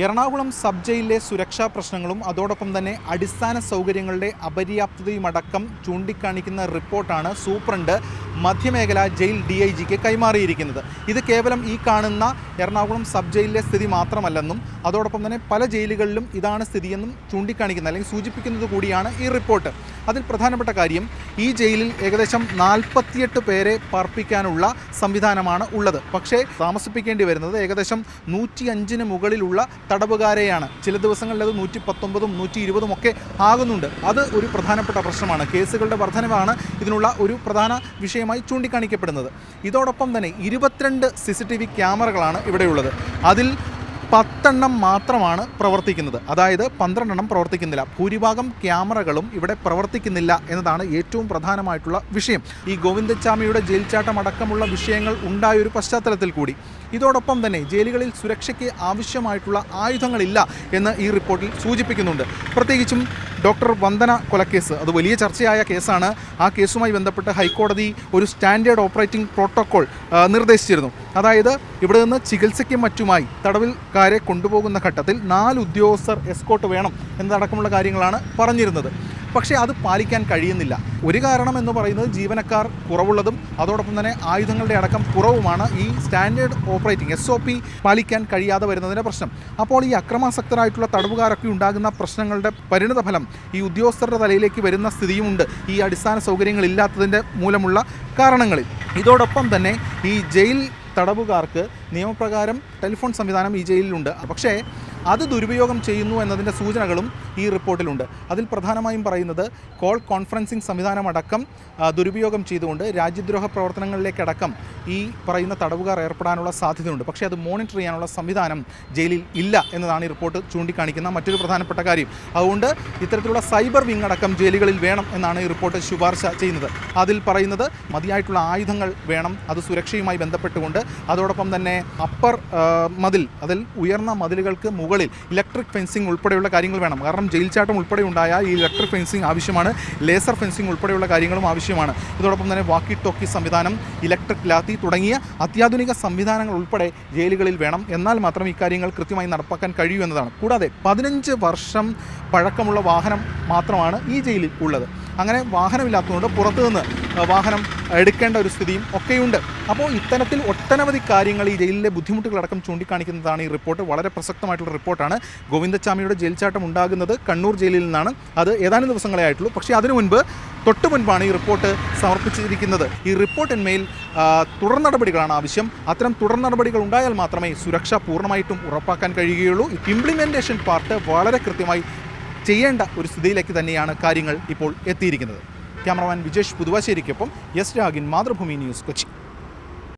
Ernakulam sub ജയിലിലെ സുരക്ഷാ പ്രശ്നങ്ങളും അതോടൊപ്പം തന്നെ അടിസ്ഥാന സൗകര്യങ്ങളുടെ അപര്യാപ്തതയുമടക്കം ചൂണ്ടിക്കാണിക്കുന്ന റിപ്പോർട്ടാണ് സൂപ്രണ്ട് മധ്യമേഖല ജയിൽ DIGക്ക് കൈമാറിയിരിക്കുന്നത്. ഇത് കേവലം ഈ കാണുന്ന എറണാകുളം സബ് ജയിലിലെ സ്ഥിതി മാത്രമല്ലെന്നും അതോടൊപ്പം തന്നെ പല ജയിലുകളിലും ഇതാണ് സ്ഥിതിയെന്നും ചൂണ്ടിക്കാണിക്കുന്ന അല്ലെങ്കിൽ സൂചിപ്പിക്കുന്നത് കൂടിയാണ് ഈ റിപ്പോർട്ട്. അതിൽ പ്രധാനപ്പെട്ട കാര്യം, ഈ ജയിലിൽ ഏകദേശം 48 പേരെ പാർപ്പിക്കാനുള്ള സംവിധാനമാണ് ഉള്ളത്. പക്ഷേ താമസിപ്പിക്കേണ്ടി വരുന്നത് ഏകദേശം 105 മുകളിലുള്ള തടവുകാരെയാണ്. ചില ദിവസങ്ങളിൽ അത് 119ഉം 120ഉം ഒക്കെ ആകുന്നുണ്ട്. അത് ഒരു പ്രധാനപ്പെട്ട പ്രശ്നമാണ്. കേസുകളുടെ വർധനവാണ് ഇതിനുള്ള ഒരു പ്രധാന വിഷയമായി ചൂണ്ടിക്കാണിക്കപ്പെടുന്നത്. ഇതോടൊപ്പം തന്നെ 22 CCTV ക്യാമറകളാണ് ഇവിടെയുള്ളത്. അതിൽ 10 മാത്രമാണ് പ്രവർത്തിക്കുന്നത്. അതായത് 12 പ്രവർത്തിക്കുന്നില്ല. ഭൂരിഭാഗം ക്യാമറകളും ഇവിടെ പ്രവർത്തിക്കുന്നില്ല എന്നതാണ് ഏറ്റവും പ്രധാനമായിട്ടുള്ള വിഷയം. ഈ ഗോവിന്ദച്ചാമിയുടെ ജയിൽ ചാട്ടം അടക്കമുള്ള വിഷയങ്ങൾ ഉണ്ടായൊരു പശ്ചാത്തലത്തിൽ കൂടി ഇതോടൊപ്പം തന്നെ ജയിലുകളിൽ സുരക്ഷയ്ക്ക് ആവശ്യമായിട്ടുള്ള ആയുധങ്ങളില്ല എന്ന് ഈ റിപ്പോർട്ടിൽ സൂചിപ്പിക്കുന്നുണ്ട്. പ്രത്യേകിച്ചും ഡോക്ടർ വന്ദന കൊലക്കേസ്, അത് വലിയ ചർച്ചയായ കേസാണ്. ആ കേസുമായി ബന്ധപ്പെട്ട് ഹൈക്കോടതി ഒരു സ്റ്റാൻഡേർഡ് ഓപ്പറേറ്റിംഗ് പ്രോട്ടോക്കോൾ നിർദ്ദേശിച്ചിരുന്നു. അതായത് ഇവിടെ നിന്ന് ചികിത്സയ്ക്കും മറ്റുമായി തടവിൽക്കാരെ കൊണ്ടുപോകുന്ന ഘട്ടത്തിൽ 4 ഉദ്യോഗസ്ഥർ എസ്കോർട്ട് വേണം എന്നതടക്കമുള്ള കാര്യങ്ങളാണ് പറഞ്ഞിരുന്നത്. പക്ഷേ അത് പാലിക്കാൻ കഴിയുന്നില്ല. ഒരു കാരണം എന്ന് പറയുന്നത് ജീവനക്കാർ കുറവുള്ളതും അതോടൊപ്പം തന്നെ ആയുധങ്ങളുടെ അടക്കം കുറവുമാണ് ഈ സ്റ്റാൻഡേർഡ് ഓപ്പറേറ്റിംഗ് SOP പാലിക്കാൻ കഴിയാതെ വരുന്നതിൻ്റെ പ്രശ്നം. അപ്പോൾ ഈ അക്രമാസക്തരായിട്ടുള്ള തടവുകാരൊക്കെ ഉണ്ടാകുന്ന പ്രശ്നങ്ങളുടെ പരിണിതഫലം ഈ ഉദ്യോഗസ്ഥരുടെ തലയിലേക്ക് വരുന്ന സ്ഥിതിയുമുണ്ട് ഈ അടിസ്ഥാന സൗകര്യങ്ങളില്ലാത്തതിൻ്റെ മൂലമുള്ള കാരണങ്ങളിൽ. ഇതോടൊപ്പം തന്നെ ഈ ജയിൽ തടവുകാർക്ക് നിയമപ്രകാരം ടെലിഫോൺ സംവിധാനം ഈ ജയിലിലുണ്ട്. പക്ഷേ അത് ദുരുപയോഗം ചെയ്യുന്നു എന്നതിൻ്റെ സൂചനകളും ഈ റിപ്പോർട്ടിലുണ്ട്. അതിൽ പ്രധാനമായും പറയുന്നത് കോൾ കോൺഫറൻസിംഗ് സംവിധാനമടക്കം ദുരുപയോഗം ചെയ്തുകൊണ്ട് രാജ്യദ്രോഹ പ്രവർത്തനങ്ങളിലേക്കടക്കം ഈ പറയുന്ന തടവുകാർ ഏർപ്പെടാനുള്ള സാധ്യതയുണ്ട്. പക്ഷേ അത് മോണിറ്റർ ചെയ്യാനുള്ള സംവിധാനം ജയിലിൽ ഇല്ല എന്നതാണ് ഈ റിപ്പോർട്ട് ചൂണ്ടിക്കാണിക്കുന്ന മറ്റൊരു പ്രധാനപ്പെട്ട കാര്യം. അതുകൊണ്ട് ഇത്തരത്തിലുള്ള സൈബർ വിങ് അടക്കം ജയിലുകളിൽ വേണം എന്നാണ് ഈ റിപ്പോർട്ട് ശുപാർശ ചെയ്യുന്നത്. അതിൽ പറയുന്നത് മതിയായിട്ടുള്ള ആയുധങ്ങൾ വേണം, അത് സുരക്ഷയുമായി ബന്ധപ്പെട്ടുകൊണ്ട്. അതോടൊപ്പം തന്നെ അപ്പർ മതിൽ, അതിൽ ഉയർന്ന മതിലുകൾക്ക് മുകളിൽ ഇലക്ട്രിക് ഫെൻസിങ് ഉൾപ്പെടെയുള്ള കാര്യങ്ങൾ വേണം. കാരണം ജയിൽ ചാട്ടം ഉൾപ്പെടെ ഉണ്ടായാൽ ഈ ഇലക്ട്രിക് ഫെൻസിങ് ആവശ്യമാണ്, ലേസർ ഫെൻസിങ് ഉൾപ്പെടെയുള്ള കാര്യങ്ങളും ആവശ്യമാണ്. ഇതോടൊപ്പം തന്നെ വാക്കി ടോക്കി സംവിധാനം, ഇലക്ട്രിക് ലാത്തി തുടങ്ങിയ അത്യാധുനിക സംവിധാനങ്ങൾ ഉൾപ്പെടെ ജയിലുകളിൽ വേണം. എന്നാൽ മാത്രം ഇക്കാര്യങ്ങൾ കൃത്യമായി നടപ്പാക്കാൻ കഴിയൂ എന്നതാണ്. കൂടാതെ 15 വർഷം പഴക്കമുള്ള വാഹനം മാത്രമാണ് ഈ ജയിലിൽ ഉള്ളത്. അങ്ങനെ വാഹനമില്ലാത്തതുകൊണ്ട് പുറത്തുനിന്ന് വാഹനം എടുക്കേണ്ട ഒരു സ്ഥിതിയും ഒക്കെയുണ്ട്. അപ്പോൾ ഇത്തരത്തിൽ ഒട്ടനവധി കാര്യങ്ങൾ ഈ ജയിലിലെ ബുദ്ധിമുട്ടുകളടക്കം ചൂണ്ടിക്കാണിക്കുന്നതാണ് ഈ റിപ്പോർട്ട്. വളരെ പ്രസക്തമായിട്ടുള്ള റിപ്പോർട്ടാണ്. ഗോവിന്ദച്ചാമിയുടെ ജയിൽ ചാട്ടം ഉണ്ടാകുന്നത് കണ്ണൂർ ജയിലിൽ നിന്നാണ്. അത് ഏതാനും ദിവസങ്ങളെ ആയിട്ടുള്ളൂ. പക്ഷേ അതിനു തൊട്ടു മുൻപാണ് ഈ റിപ്പോർട്ട് സമർപ്പിച്ചിരിക്കുന്നത്. ഈ റിപ്പോർട്ടിന്മേൽ തുടർ നടപടികളാണ് ആവശ്യം. അത്തരം തുടർ നടപടികൾ ഉണ്ടായാൽ മാത്രമേ സുരക്ഷ പൂർണ്ണമായിട്ടും ഉറപ്പാക്കാൻ കഴിയുകയുള്ളൂ. ഇംപ്ലിമെൻറ്റേഷൻ പാർട്ട് വളരെ കൃത്യമായി ചെയ്യേണ്ട ഒരു സ്ഥിതിയിലേക്ക് തന്നെയാണ് കാര്യങ്ങൾ ഇപ്പോൾ എത്തിയിരിക്കുന്നത്. ക്യാമറമാൻ വിജേഷ് പുതുവാശ്ശേരിക്കൊപ്പം എസ് രാഗിൻ, മാതൃഭൂമി ന്യൂസ്, കൊച്ചി.